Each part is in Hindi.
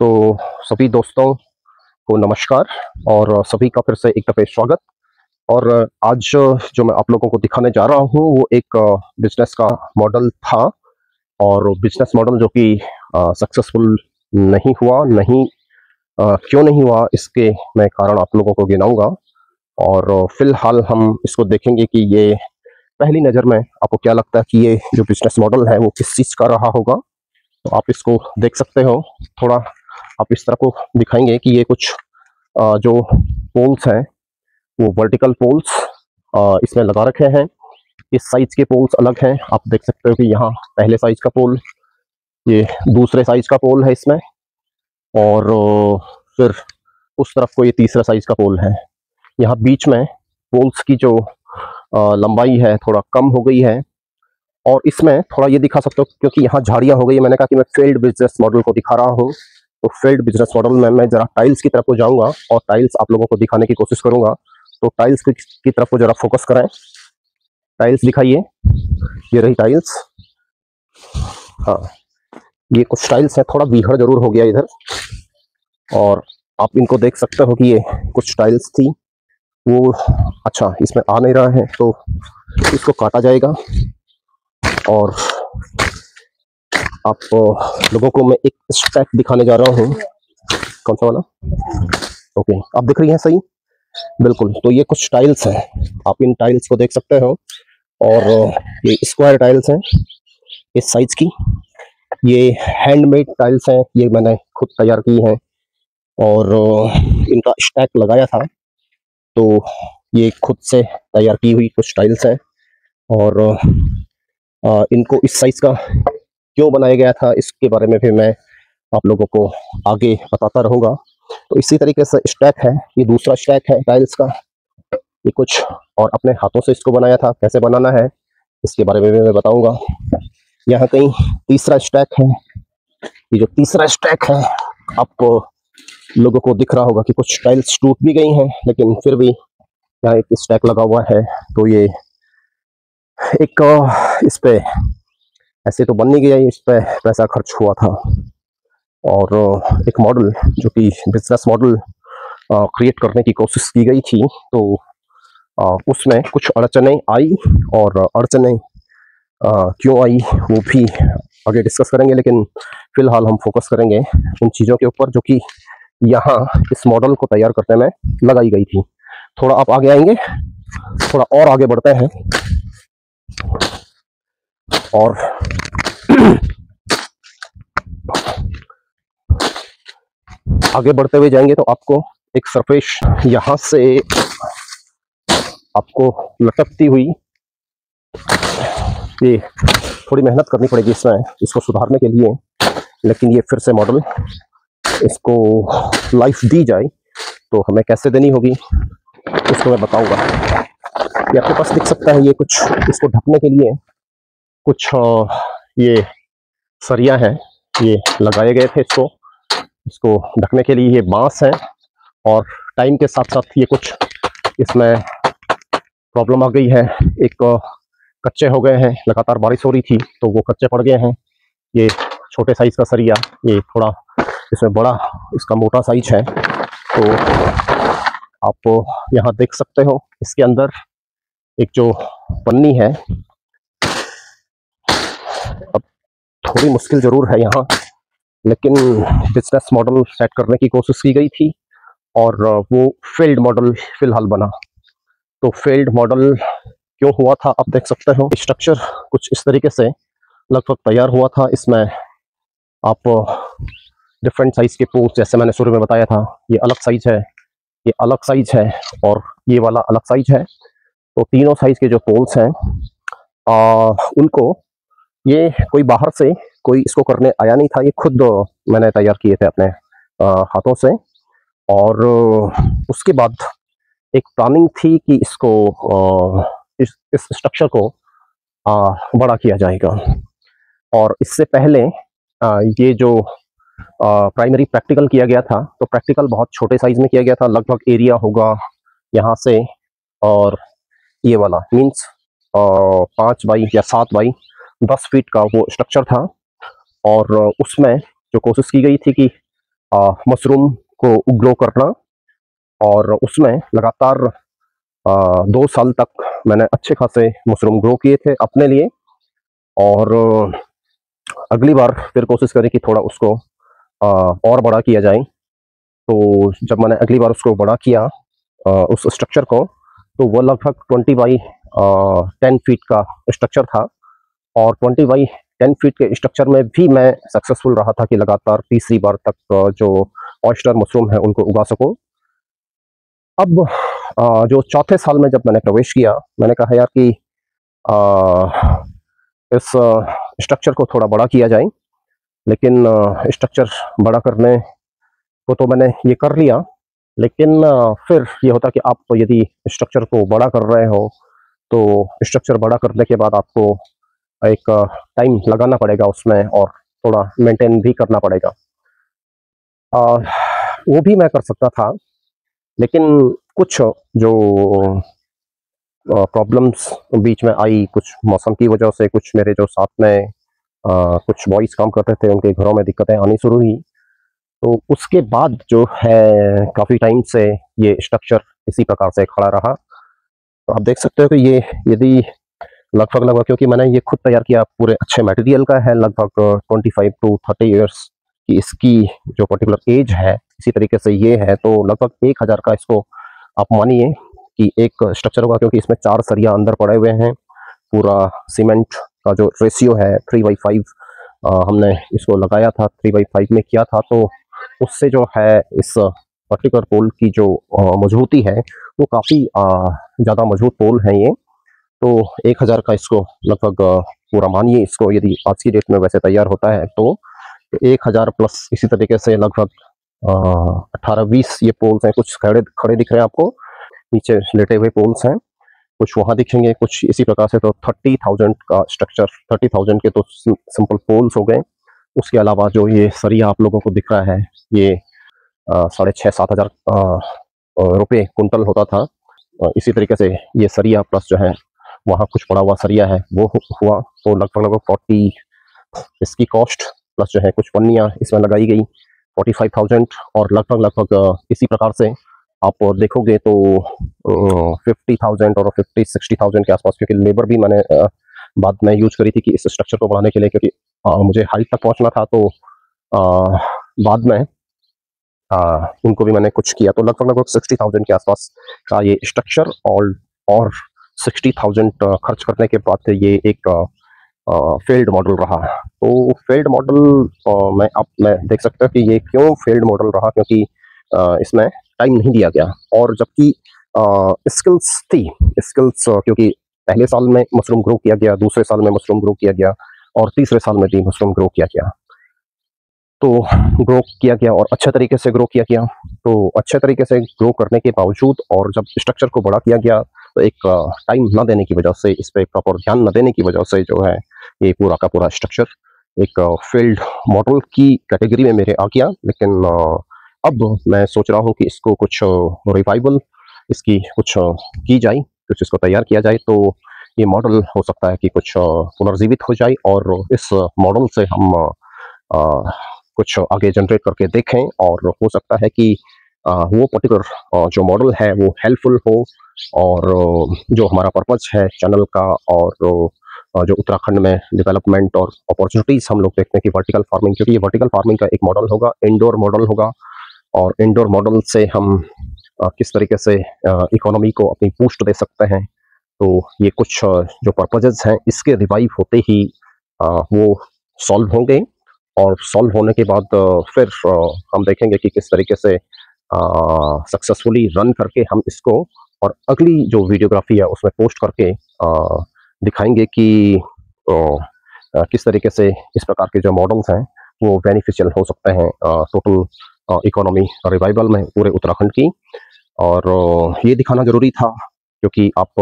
तो सभी दोस्तों को नमस्कार और सभी का फिर से एक दफ़े स्वागत। और आज जो मैं आप लोगों को दिखाने जा रहा हूँ वो एक बिजनेस का मॉडल था। और बिजनेस मॉडल जो कि सक्सेसफुल नहीं हुआ, क्यों नहीं हुआ इसके मैं कारण आप लोगों को गिनाऊंगा। और फिलहाल हम इसको देखेंगे कि ये पहली नज़र में आपको क्या लगता है कि ये जो बिजनेस मॉडल है वो किस चीज़ का रहा होगा। तो आप इसको देख सकते हो। थोड़ा आप इस तरह को दिखाएंगे कि ये कुछ जो पोल्स हैं वो वर्टिकल पोल्स इसमें लगा रखे हैं। इस साइज के पोल्स अलग हैं। आप देख सकते हो कि यहाँ पहले साइज का पोल, ये दूसरे साइज का पोल है इसमें, और फिर उस तरफ को ये तीसरा साइज का पोल है। यहाँ बीच में पोल्स की जो लंबाई है थोड़ा कम हो गई है। और इसमें थोड़ा ये दिखा सकते हो क्योंकि यहाँ झाड़ियाँ हो गई है। मैंने कहा कि मैं फेल्ड बिजनेस मॉडल को दिखा रहा हूँ। तो फेल्ड बिजनेस मॉडल में मैं जरा टाइल्स की तरफ को जाऊंगा और टाइल्स आप लोगों को दिखाने की कोशिश करूंगा। तो टाइल्स की तरफ को जरा फोकस करें। टाइल्स दिखाइए, ये रही टाइल्स। हाँ, ये कुछ टाइल्स है, थोड़ा बीहड़ जरूर हो गया इधर। और आप इनको देख सकते हो कि ये कुछ टाइल्स थी वो, अच्छा इसमें आ नहीं रहा है तो इसको काटा जाएगा। और आप लोगों को मैं एक स्टैक दिखाने जा रहा हूँ। कौन सा वाला? ओके, आप दिख रही हैं सही? बिल्कुल। तो ये कुछ टाइल्स हैं, आप इन टाइल्स को देख सकते हो। और ये स्क्वायर टाइल्स हैं इस साइज की। ये हैंडमेड टाइल्स हैं, ये मैंने खुद तैयार की हैं। और इनका स्टैक लगाया था, तो ये खुद से तैयार की हुई कुछ टाइल्स हैं। और इनको इस साइज का क्यों बनाया गया था इसके बारे में भी मैं आप लोगों को आगे बताता रहूँगा। तो इसी तरीके से स्टैक है, ये दूसरा स्टैक है टाइल्स का। ये कुछ और अपने हाथों से इसको बनाया था, कैसे बनाना है इसके बारे में भी मैं बताऊंगा। यहाँ कहीं तीसरा स्टैक है। ये जो तीसरा स्टैक है आप लोगों को दिख रहा होगा कि कुछ टाइल्स टूट भी गई हैं, लेकिन फिर भी यहाँ एक स्टैक लगा हुआ है। तो ये एक इस पे ऐसे तो बन नहीं गया, इस पे पैसा खर्च हुआ था। और एक मॉडल जो कि बिजनेस मॉडल क्रिएट करने की कोशिश की गई थी, तो उसमें कुछ अड़चनें आई। और अड़चनें क्यों आई वो भी आगे डिस्कस करेंगे, लेकिन फिलहाल हम फोकस करेंगे उन चीज़ों के ऊपर जो कि यहाँ इस मॉडल को तैयार करने में लगाई गई थी। थोड़ा आप आगे आएंगे, थोड़ा और आगे बढ़ते हैं। और आगे बढ़ते हुए जाएंगे तो आपको एक सरफेस यहाँ से आपको लटकती हुई, ये थोड़ी मेहनत करनी पड़ेगी इसमें इसको सुधारने के लिए, लेकिन ये फिर से मॉडल इसको लाइफ दी जाए तो हमें कैसे देनी होगी इसको मैं बताऊंगा। ये आपके पास दिख सकता है, ये कुछ इसको ढकने के लिए कुछ ये सरिया हैं, ये लगाए गए थे इसको ढकने के लिए। ये बांस है और टाइम के साथ साथ ये कुछ इसमें प्रॉब्लम आ गई है। एक कच्चे हो गए हैं, लगातार बारिश हो रही थी तो वो कच्चे पड़ गए हैं। ये छोटे साइज का सरिया, ये थोड़ा इसमें बड़ा इसका मोटा साइज है। तो आप यहाँ देख सकते हो इसके अंदर एक जो पन्नी है, अब थोड़ी मुश्किल जरूर है यहाँ, लेकिन बिजनेस मॉडल सेट करने की कोशिश की गई थी और वो फेल्ड मॉडल फिलहाल बना। तो फेल्ड मॉडल क्यों हुआ था आप देख सकते हो। स्ट्रक्चर कुछ इस तरीके से लगभग तैयार हुआ था। इसमें आप डिफरेंट साइज के पोल्स, जैसे मैंने शुरू में बताया था, ये अलग साइज है, ये अलग साइज है और ये वाला अलग साइज है। तो तीनों साइज के जो पोल्स हैं उनको ये कोई बाहर से कोई इसको करने आया नहीं था, ये खुद मैंने तैयार किए थे अपने हाथों से। और उसके बाद एक प्लानिंग थी कि इसको इस स्ट्रक्चर को बड़ा किया जाएगा। और इससे पहले ये जो प्राइमरी प्रैक्टिकल किया गया था, तो प्रैक्टिकल बहुत छोटे साइज में किया गया था। लगभग एरिया होगा यहाँ से, और ये वाला मीन्स 5 बाई या 7 बाई 10 फीट का वो स्ट्रक्चर था। और उसमें जो कोशिश की गई थी कि मशरूम को ग्रो करना, और उसमें लगातार 2 साल तक मैंने अच्छे खासे मशरूम ग्रो किए थे अपने लिए। और अगली बार फिर कोशिश करी कि थोड़ा उसको और बड़ा किया जाए। तो जब मैंने अगली बार उसको बड़ा किया, उस स्ट्रक्चर को, तो वो लगभग 20 बाई 10 फीट का स्ट्रक्चर था। और 20 बाई 10 फीट के स्ट्रक्चर में भी मैं सक्सेसफुल रहा था कि लगातार तीसरी बार तक जो ऑयस्टर मशरूम है उनको उगा सकूं। अब जो चौथे साल में जब मैंने प्रवेश किया, मैंने कहा यार कि इस स्ट्रक्चर को थोड़ा बड़ा किया जाए। लेकिन स्ट्रक्चर बड़ा करने को तो मैंने ये कर लिया, लेकिन फिर ये होता कि आप तो यदि स्ट्रक्चर को बड़ा कर रहे हो, तो स्ट्रक्चर बड़ा करने के बाद आपको एक टाइम लगाना पड़ेगा उसमें, और थोड़ा मेंटेन भी करना पड़ेगा। वो भी मैं कर सकता था, लेकिन कुछ जो प्रॉब्लम्स बीच में आई, कुछ मौसम की वजह से, कुछ मेरे जो साथ में कुछ बॉयज़ काम करते थे उनके घरों में दिक्कतें आनी शुरू हुई। तो उसके बाद जो है काफ़ी टाइम से ये स्ट्रक्चर इसी प्रकार से खड़ा रहा। तो आप देख सकते हो कि ये यदि लगभग क्योंकि मैंने ये खुद तैयार किया, पूरे अच्छे मटेरियल का है, लगभग 25 टू 30 इयर्स की इसकी जो पर्टिकुलर एज है, इसी तरीके से ये है। तो लगभग 1000 का इसको आप मानिए कि एक स्ट्रक्चर होगा, क्योंकि इसमें 4 सरिया अंदर पड़े हुए हैं। पूरा सीमेंट का जो रेशियो है 3/5 हमने इसको लगाया था, 3/5 में किया था। तो उससे जो है इस पर्टिकुलर पोल की जो मजबूती है वो काफ़ी ज़्यादा मजबूत पोल है ये। तो 1000 का इसको लगभग पूरा मानिए इसको, यदि आज की डेट में वैसे तैयार होता है तो 1000 प्लस इसी तरीके से लगभग 18-20 ये पोल्स हैं। कुछ खड़े खड़े दिख रहे हैं आपको, नीचे लेटे हुए पोल्स हैं, कुछ वहाँ दिखेंगे, कुछ इसी प्रकार से। तो 30,000 का स्ट्रक्चर, 30,000 के तो सिंपल पोल्स हो गए। उसके अलावा जो ये सरिया आप लोगों को दिख रहा है, ये 6,500-7,000 रुपये कुंटल होता था। इसी तरीके से ये सरिया प्लस जो है वहाँ कुछ पड़ा हुआ सरिया है वो हुआ। तो लगभग 40 इसकी कॉस्ट, प्लस जो है कुछ पन्नियाँ इसमें लगाई गई, 45,000। और लगभग इसी प्रकार से आप देखोगे तो 50,000 और 50-60,000 के आसपास, क्योंकि लेबर भी मैंने बाद में यूज करी थी कि इस स्ट्रक्चर को बनाने के लिए, क्योंकि मुझे हाइट तक पहुंचना था। तो बाद में उनको भी मैंने कुछ किया। तो लगभग 60,000 के आसपास का ये स्ट्रक्चर, और 60,000 खर्च करने के बाद ये एक फेल्ड मॉडल रहा। तो फेल्ड मॉडल मैं देख सकता हूँ कि ये क्यों फेल्ड मॉडल रहा, क्योंकि इसमें टाइम नहीं दिया गया। और जबकि स्किल्स थी, स्किल्स क्योंकि पहले साल में मशरूम ग्रो किया गया, दूसरे साल में मशरूम ग्रो किया गया, और तीसरे साल में भी मशरूम ग्रो किया गया। तो ग्रो किया गया और अच्छे तरीके से ग्रो किया गया। तो अच्छे तरीके से ग्रो करने के बावजूद, और जब स्ट्रक्चर को बड़ा किया गया, तो एक टाइम ना देने की वजह से, इस पे प्रॉपर ध्यान न देने की वजह से जो है ये पूरा का पूरा स्ट्रक्चर एक फेल्ड मॉडल की कैटेगरी में मेरे आ गया। लेकिन अब मैं सोच रहा हूँ कि इसको कुछ रिवाइवल इसकी कुछ की जाए, कुछ इसको तैयार किया जाए, तो ये मॉडल हो सकता है कि कुछ पुनर्जीवित हो जाए, और इस मॉडल से हम कुछ आगे जनरेट करके देखें। और हो सकता है कि वो पर्टिकुलर जो मॉडल है वो हेल्पफुल हो, और जो हमारा पर्पज है चैनल का, और जो उत्तराखंड में डेवलपमेंट और अपॉर्चुनिटीज़ हम लोग देखते हैं कि वर्टिकल फार्मिंग, क्योंकि ये वर्टिकल फार्मिंग का एक मॉडल होगा, इंडोर मॉडल होगा। और इंडोर मॉडल से हम किस तरीके से इकोनॉमी को अपनी बूस्ट दे सकते हैं। तो ये कुछ जो पर्पजेज हैं इसके रिवाइव होते ही वो सॉल्व होंगे, और सॉल्व होने के बाद फिर हम देखेंगे कि किस तरीके से सक्सेसफुली रन करके हम इसको, और अगली जो वीडियोग्राफी है उसमें पोस्ट करके दिखाएंगे कि किस तरीके से इस प्रकार के जो मॉडल्स हैं वो बेनिफिशियल हो सकते हैं टोटल इकोनॉमी रिवाइवल में पूरे उत्तराखंड की। और ये दिखाना जरूरी था, क्योंकि आप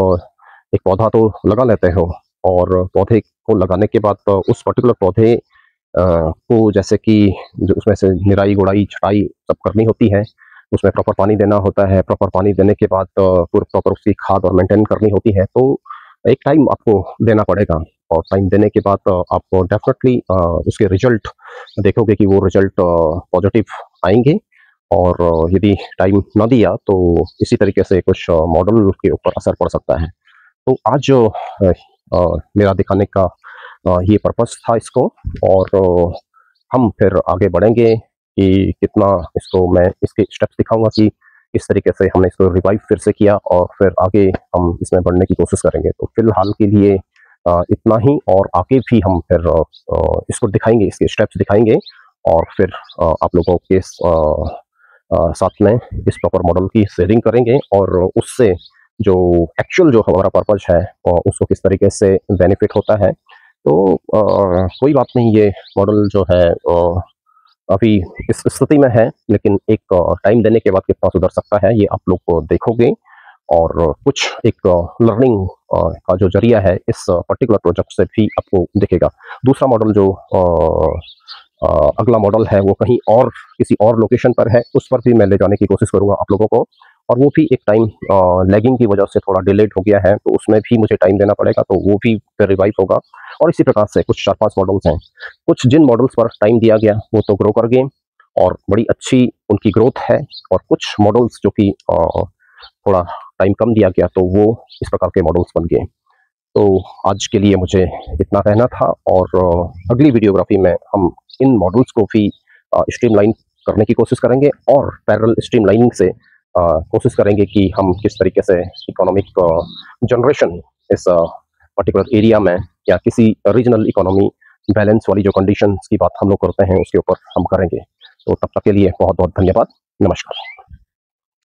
एक पौधा तो लगा लेते हो, और पौधे को लगाने के बाद उस पर्टिकुलर पौधे को, जैसे कि जो उसमें से निराई गुड़ाई छटाई सब करनी होती है, उसमें प्रॉपर पानी देना होता है, प्रॉपर पानी देने के बाद पूरा प्रॉपर उसकी खाद और मेंटेन करनी होती है। तो एक टाइम आपको देना पड़ेगा। और टाइम देने के बाद आप डेफिनेटली उसके रिजल्ट देखोगे कि वो रिजल्ट पॉजिटिव आएंगे। और यदि टाइम ना दिया तो इसी तरीके से कुछ मॉडल के ऊपर असर पड़ सकता है। तो आज जो मेरा दिखाने का ये पर्पस था इसको, और हम फिर आगे बढ़ेंगे कि कितना इसको मैं इसके स्टेप्स दिखाऊंगा कि किस तरीके से हमने इसको रिवाइव फिर से किया, और फिर आगे हम इसमें बढ़ने की कोशिश करेंगे। तो फिलहाल के लिए इतना ही, और आगे भी हम फिर इसको दिखाएंगे, इसके स्टेप्स दिखाएंगे, और फिर आप लोगों के साथ में इस प्रॉपर मॉडल की शेयरिंग करेंगे, और उससे जो एक्चुअल जो हमारा पर्पज है उसको किस तरीके से बेनिफिट होता है। तो कोई बात नहीं, ये मॉडल जो है अभी इस स्थिति में है, लेकिन एक टाइम देने के बाद कितना सुधर सकता है ये आप लोग को देखोगे, और कुछ एक लर्निंग का जो जरिया है इस पर्टिकुलर प्रोजेक्ट से भी आपको दिखेगा। दूसरा मॉडल जो अगला मॉडल है वो कहीं और किसी और लोकेशन पर है, उस पर भी मैं ले जाने की कोशिश करूंगा आप लोगों को, और वो भी एक टाइम लैगिंग की वजह से थोड़ा डिलेड हो गया है, तो उसमें भी मुझे टाइम देना पड़ेगा, तो वो भी फिर रिवाइव होगा। और इसी प्रकार से कुछ 4-5 मॉडल्स हैं, कुछ जिन मॉडल्स पर टाइम दिया गया वो तो ग्रो कर गए और बड़ी अच्छी उनकी ग्रोथ है, और कुछ मॉडल्स जो कि थोड़ा टाइम कम दिया गया तो वो इस प्रकार के मॉडल्स बन गए। तो आज के लिए मुझे इतना कहना था, और अगली वीडियोग्राफी में हम इन मॉडल्स को भी स्ट्रीमलाइन करने की कोशिश करेंगे, और पैरेलल स्ट्रीमलाइनिंग से कोशिश करेंगे कि हम किस तरीके से इकोनॉमिक जनरेशन इस पर्टिकुलर एरिया में, या किसी रीजनल इकोनॉमी बैलेंस वाली जो कंडीशंस की बात हम लोग करते हैं उसके ऊपर हम करेंगे। तो तब तक के लिए बहुत बहुत धन्यवाद। नमस्कार।